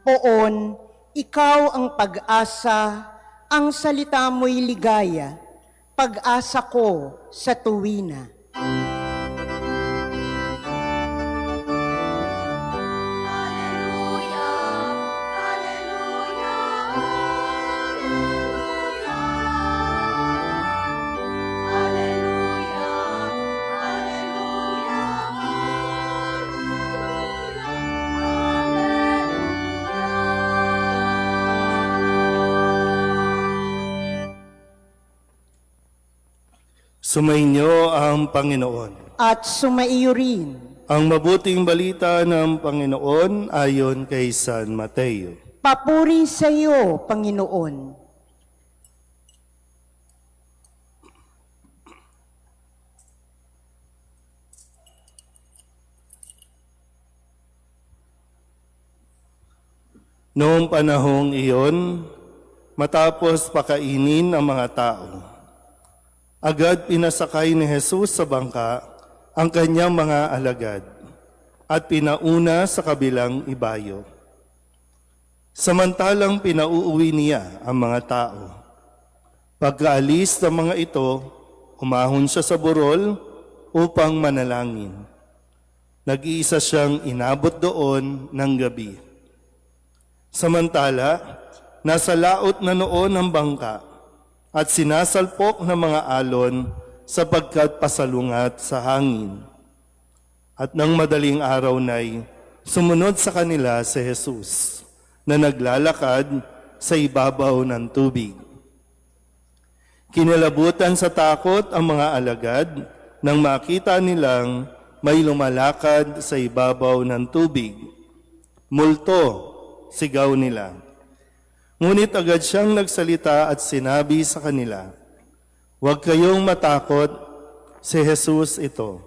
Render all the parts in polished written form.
Poon, ikaw ang pag-asa, ang salita mo'y ligaya, pag-asa ko sa tuwina. Sumainyo ang Panginoon. At sumaiyo rin. Ang mabuting balita ng Panginoon ayon kay San Mateo. Papuri sa iyo, Panginoon. Noong panahong iyon, matapos pakainin ang mga tao, agad pinasakay ni Jesus sa bangka ang kanyang mga alagad at pinauna sa kabilang ibayo. Samantalang pinauuwi niya ang mga tao. Pagkaalis ng mga ito, umahon siya sa burol upang manalangin. Nag-iisa siyang inabot doon ng gabi. Samantala, nasa laot na noon ang bangka at sinasalpok ng mga alon sapagkat pasalungat sa hangin. At nang madaling araw na'y sumunod sa kanila si Jesus na naglalakad sa ibabaw ng tubig. Kinalabutan sa takot ang mga alagad nang makita nilang may lumalakad sa ibabaw ng tubig. Multo, sigaw nila. Ngunit agad siyang nagsalita at sinabi sa kanila, "Huwag kayong matakot, si Jesus ito."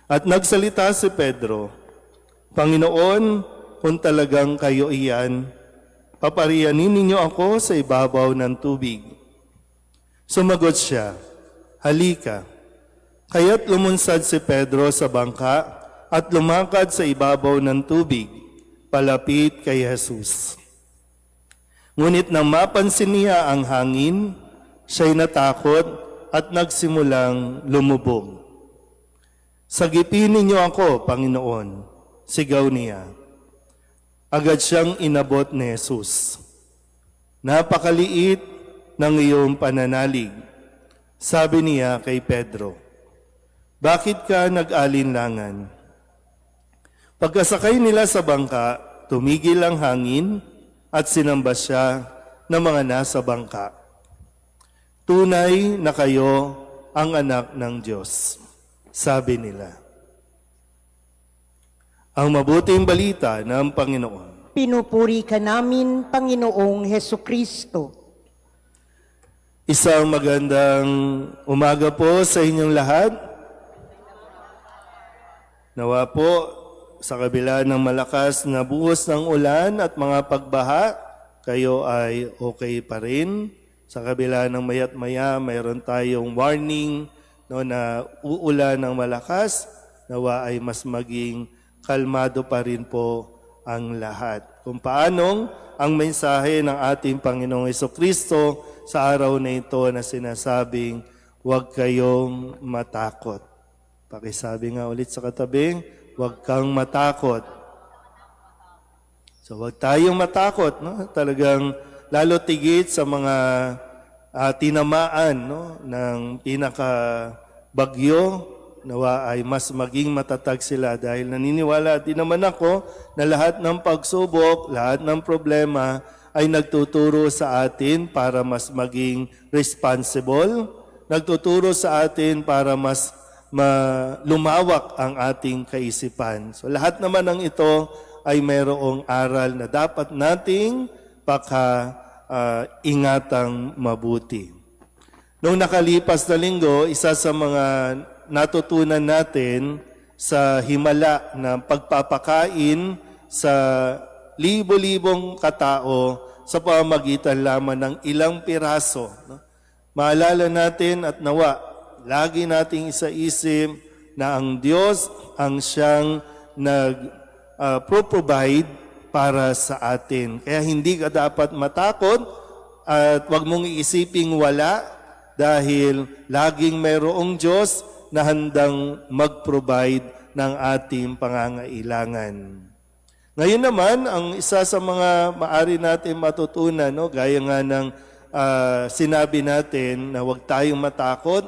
At nagsalita si Pedro, "Panginoon, kung talagang kayo iyan, paparianin ninyo ako sa ibabaw ng tubig." Sumagot siya, "Halika." Kaya't lumunsad si Pedro sa bangka at lumakad sa ibabaw ng tubig, palapit kay Jesus. Ngunit nang mapansin niya ang hangin, siya'y natakot at nagsimulang lumubog. "Sagipin ninyo ako, Panginoon," sigaw niya. Agad siyang inabot ni Jesus. "Napakaliit ng iyong pananalig," sabi niya kay Pedro. "Bakit ka nag-alinlangan?" Pagkasakay nila sa bangka, tumigil ang hangin at sinamba siya ng mga nasa bangka. "Tunay na kayo ang anak ng Diyos," sabi nila. Ang mabuting balita ng Panginoon. Pinupuri ka namin, Panginoong Hesukristo. Isang magandang umaga po sa inyong lahat. Nawa po, sa kabila ng malakas na buhos ng ulan at mga pagbaha, kayo ay okay pa rin. Sa kabila ng maya't maya, mayroon tayong warning na uulan ng malakas, nawa ay mas maging kalmado pa rin po ang lahat. Kung paanong ang mensahe ng ating Panginoong Hesukristo sa araw na ito na sinasabing, "Huwag kayong matakot." Pakisabi nga ulit sa katabi, "Huwag kang matakot." So huwag tayong matakot, no? Talagang lalo tigit sa mga tinamaan, no, ng pinakabagyo, nawa ay mas maging matatag sila dahil naniniwala din naman ako na lahat ng pagsubok, lahat ng problema ay nagtuturo sa atin para mas maging responsible, nagtuturo sa atin para mas lumawak ang ating kaisipan. So lahat naman ng ito ay mayroong aral na dapat nating ingatang mabuti. Noong nakalipas na linggo, isa sa mga natutunan natin sa himala na pagpapakain sa libo-libong katao sa pamamagitan lamang ng ilang piraso. Maalala natin at nawa, lagi nating isaisip na ang Diyos ang siyang nag-provide para sa atin. Kaya hindi ka dapat matakot at huwag mong iisiping wala dahil laging mayroong Diyos na handang mag-provide ng ating pangangailangan. Ngayon naman, ang isa sa mga maari natin matutunan, no, gaya nga ng sinabi natin na huwag tayong matakot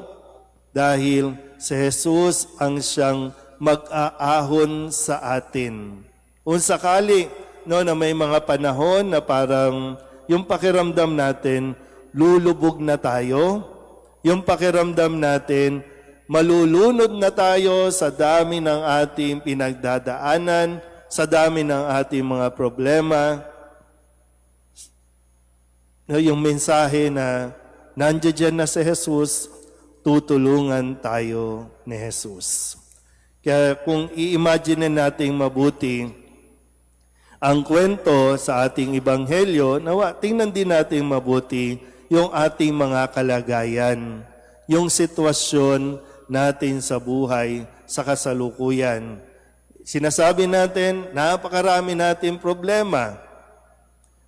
dahil si Jesus ang siyang mag-aahon sa atin. Kung sakali no, na may mga panahon na parang yung pakiramdam natin, lulubog na tayo, yung pakiramdam natin, malulunod na tayo sa dami ng ating pinagdadaanan, sa dami ng ating mga problema. Yung mensahe na nandiyan na si Jesus, tutulungan tayo ni Jesus. Kaya kung i-imagine natin mabuti ang kwento sa ating ebanghelyo, nawa, tingnan din natin mabuti yung ating mga kalagayan, yung sitwasyon natin sa buhay, sa kasalukuyan. Sinasabi natin, napakarami natin problema.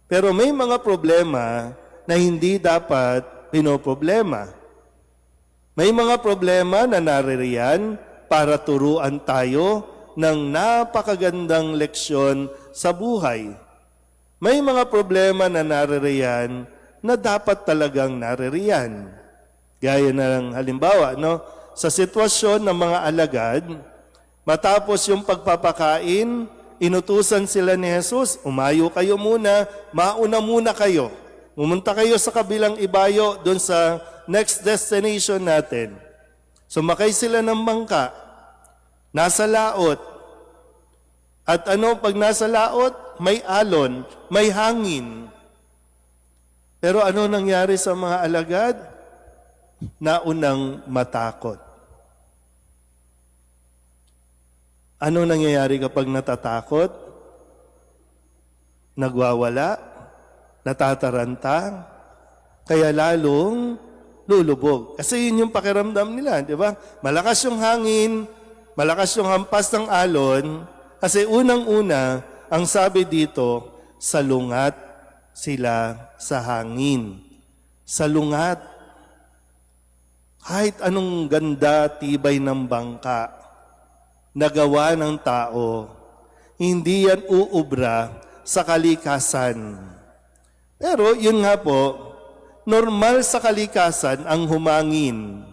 Pero may mga problema na hindi dapat pinoproblema. May mga problema na naririyan para turuan tayo ng napakagandang leksyon sa buhay. May mga problema na naririyan na dapat talagang naririyan. Gaya ng halimbawa, no? Sa sitwasyon ng mga alagad, matapos yung pagpapakain, inutusan sila ni Jesus, umayo kayo muna, mauna muna kayo. Pumunta kayo sa kabilang ibayo doon sa next destination natin. Sumakay sila ng bangka, nasa laot. At pag nasa laot, may alon, may hangin. Pero ano nangyari sa mga alagad? Naunang matakot. Ano nangyayari kapag natatakot? Nagwawala, natataranta, kaya lalong lulubog. Kasi yun yung pakiramdam nila, di ba? Malakas yung hangin, malakas yung hampas ng alon, kasi unang-una, ang sabi dito, salungat sila sa hangin. Salungat. Kahit anong ganda, tibay ng bangka, nagawa ng tao, hindi yan uubra sa kalikasan. Pero yun nga po, normal sa kalikasan ang humangin.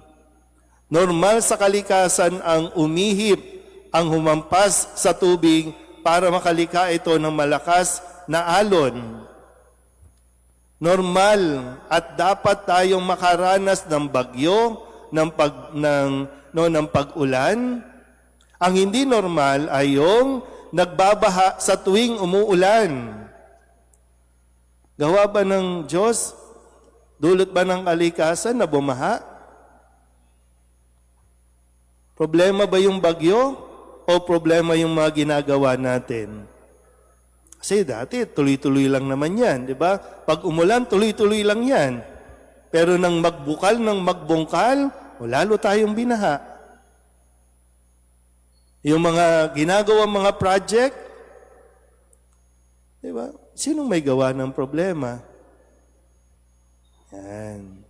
Normal sa kalikasan ang umihip, ang humampas sa tubig para makalika ito ng malakas na alon. Normal at dapat tayong makaranas ng bagyo, ng pag-ulan. Ang hindi normal ay yung nagbabaha sa tuwing umuulan. Gawa ba ng Diyos? Dulot ba ng kalikasan na bumaha? Problema ba yung bagyo o problema yung mga ginagawa natin? Kasi dati, tuloy-tuloy lang naman yan, di ba? Pag umulan, tuloy-tuloy lang yan. Pero nang magbukal, nang magbungkal, lalo tayong binaha. Yung mga ginagawa mga project, di ba? Sinong may gawa ng problema? Yan.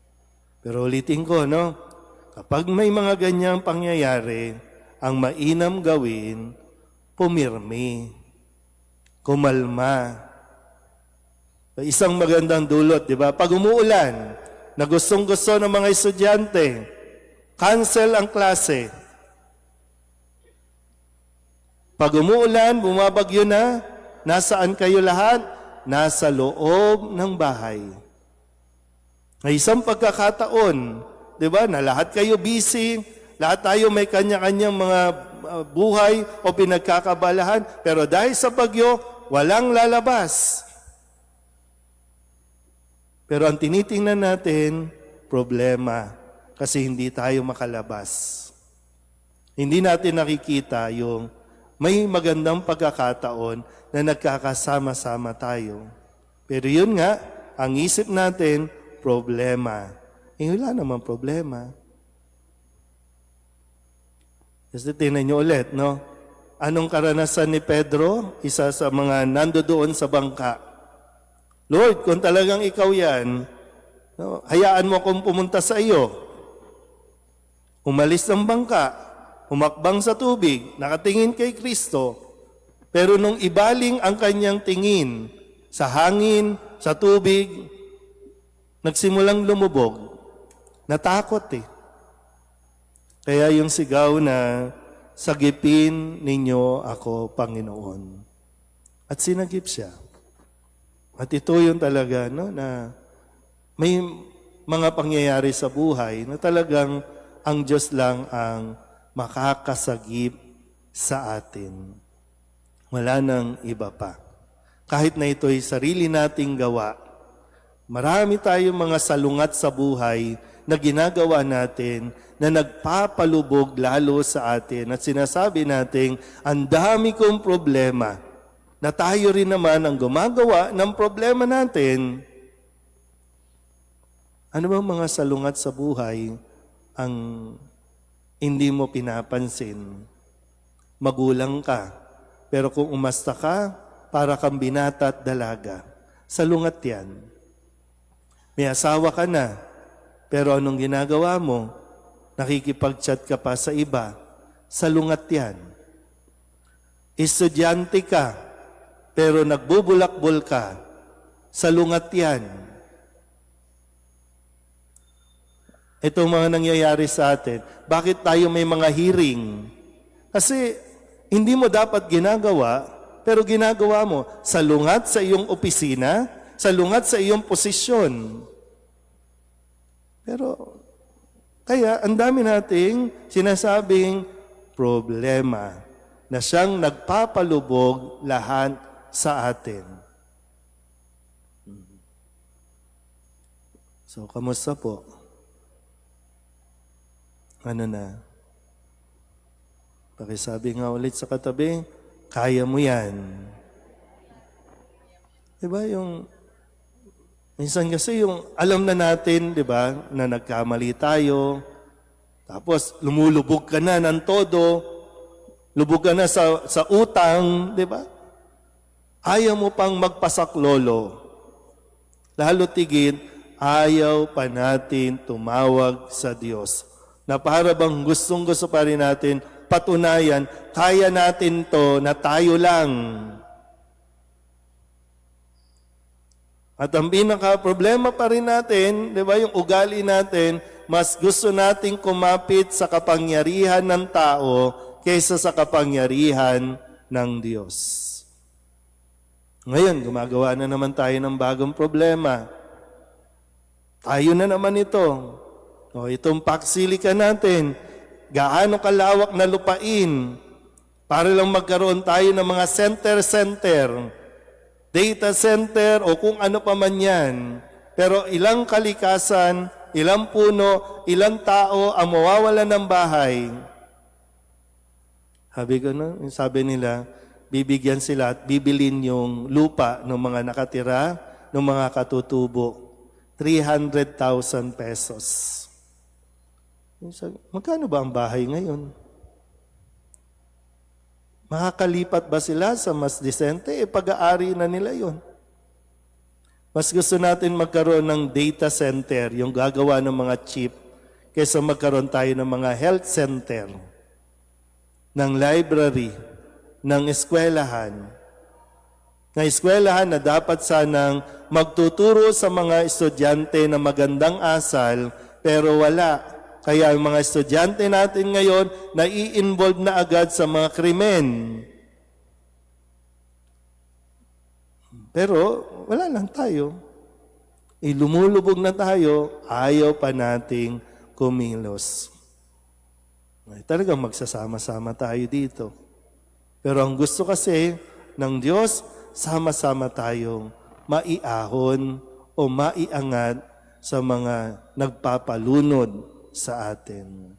Pero ulitin ko, no? Kapag may mga ganyang pangyayari, ang mainam gawin, pumirmi. Kumalma. Isang magandang dulot, di ba? Pag umuulan, na gustong-gusto ng mga estudyante, cancel ang klase. Pag umuulan, bumabagyo na, nasaan kayo lahat? Nasa loob ng bahay. May isang pagkakataon, di ba, na lahat kayo busy, lahat tayo may kanya-kanyang mga buhay o pinagkakabalahan, pero dahil sa bagyo, walang lalabas. Pero ang tinitingnan natin, problema, kasi hindi tayo makalabas. Hindi natin nakikita yung may magandang pagkakataon na nagkakasama-sama tayo. Pero yun nga, ang isip natin, problema. Wala namang problema. Kasi tingnan nyo ulit, no? Anong karanasan ni Pedro? Isa sa mga nandoon sa bangka. Lord, kung talagang ikaw yan, no, hayaan mo akong pumunta sa iyo. Umalis ng bangka, humakbang sa tubig, nakatingin kay Kristo, pero nung ibaling ang kanyang tingin sa hangin, sa tubig, nagsimulang lumubog. Natakot eh. Kaya yung sigaw na, sagipin ninyo ako, Panginoon. At sinagip siya. At ito yung talaga, no, na may mga pangyayari sa buhay na talagang ang Diyos lang ang makakasagip sa atin. Wala nang iba pa. Kahit na ito'y sarili nating gawa, marami tayong mga salungat sa buhay na ginagawa natin na nagpapalubog lalo sa atin at sinasabi natin, ang dami kong problema na tayo rin naman ang gumagawa ng problema natin. Ano bang mga salungat sa buhay ang hindi mo pinapansin? Magulang ka, pero kung umasta ka, para kang binata at dalaga. Salungat yan. May asawa ka na, pero anong ginagawa mo? Nakikipag-chat ka pa sa iba. Salungat yan. Estudyante ka, pero nagbubulakbol ka. Salungat yan. Itong mga nangyayari sa atin. Bakit tayo may mga hearing? Kasi hindi mo dapat ginagawa, pero ginagawa mo. Salungat sa iyong opisina, salungat sa iyong posisyon. Pero kaya, ang dami nating sinasabing problema na siyang nagpapalubog lahat sa atin. So, kamusta po? Ano na? Pakisabi nga ulit sa katabi, kaya mo yan. Diba yung minsan kasi yung alam na natin, di ba, na nagkamali tayo, tapos lumulubog ka na ng todo, lubog ka na sa utang, di ba? Ayaw mo pang magpasaklolo. Lalo tigit, ayaw pa natin tumawag sa Diyos. Na para bang gustong-gusto pa rin natin patunayan, kaya natin to na tayo lang. At ang pinaka-problema pa rin natin, di ba, yung ugali natin, mas gusto nating kumapit sa kapangyarihan ng tao kaysa sa kapangyarihan ng Diyos. Ngayon, gumagawa na naman tayo ng bagong problema. Tayo na naman ito. O, itong paksilikan natin, gaano kalawak na lupain para lang magkaroon tayo ng mga center-center, data center o kung ano pa man yan. Pero ilang kalikasan, ilang puno, ilang tao ang mawawala ng bahay. Sabi nila, bibigyan sila at bibilin yung lupa ng mga nakatira, ng mga katutubo. 300,000 pesos. Magkano ba ang bahay ngayon? Makakalipat ba sila sa mas disente? Pag-aari na nila yon. Mas gusto natin magkaroon ng data center, yung gagawa ng mga chip, kaysa magkaroon tayo ng mga health center, ng library, ng eskwelahan. Na eskwelahan na dapat sanang magtuturo sa mga estudyante na magandang asal, pero wala. Kaya yung mga estudyante natin ngayon, nai-involve na agad sa mga krimen. Pero wala lang tayo. Lumulubog na tayo, ayaw pa nating kumilos. Talagang magsasama-sama tayo dito. Pero ang gusto kasi ng Diyos, sama-sama tayong maiahon o maiangat sa mga nagpapalunod sa atin.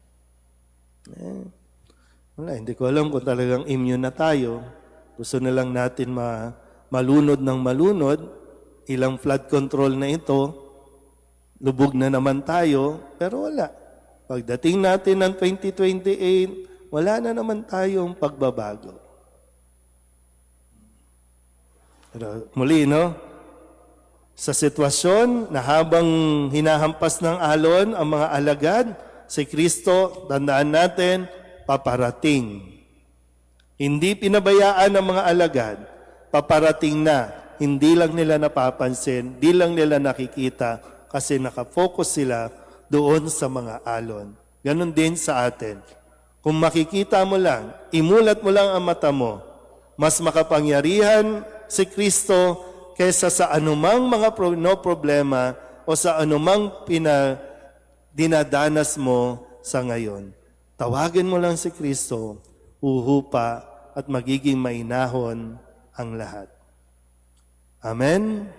Hindi ko alam kung talagang immune na tayo. Gusto na lang natin malunod ng malunod. Ilang flood control na ito. Lubog na naman tayo, pero wala. Pagdating natin ng 2028, wala na naman tayong pagbabago. Pero muli, no? Sa sitwasyon na habang hinahampas ng alon ang mga alagad, si Kristo, tandaan natin, paparating. Hindi pinabayaan ng mga alagad, paparating na. Hindi lang nila napapansin, di lang nila nakikita kasi nakafocus sila doon sa mga alon. Ganon din sa atin. Kung makikita mo lang, imulat mo lang ang mata mo, mas makapangyarihan si Kristo kaysa sa anumang mga problema o sa anumang dinadanas mo sa ngayon. Tawagin mo lang si Kristo, uhupa at magiging mainahon ang lahat. Amen?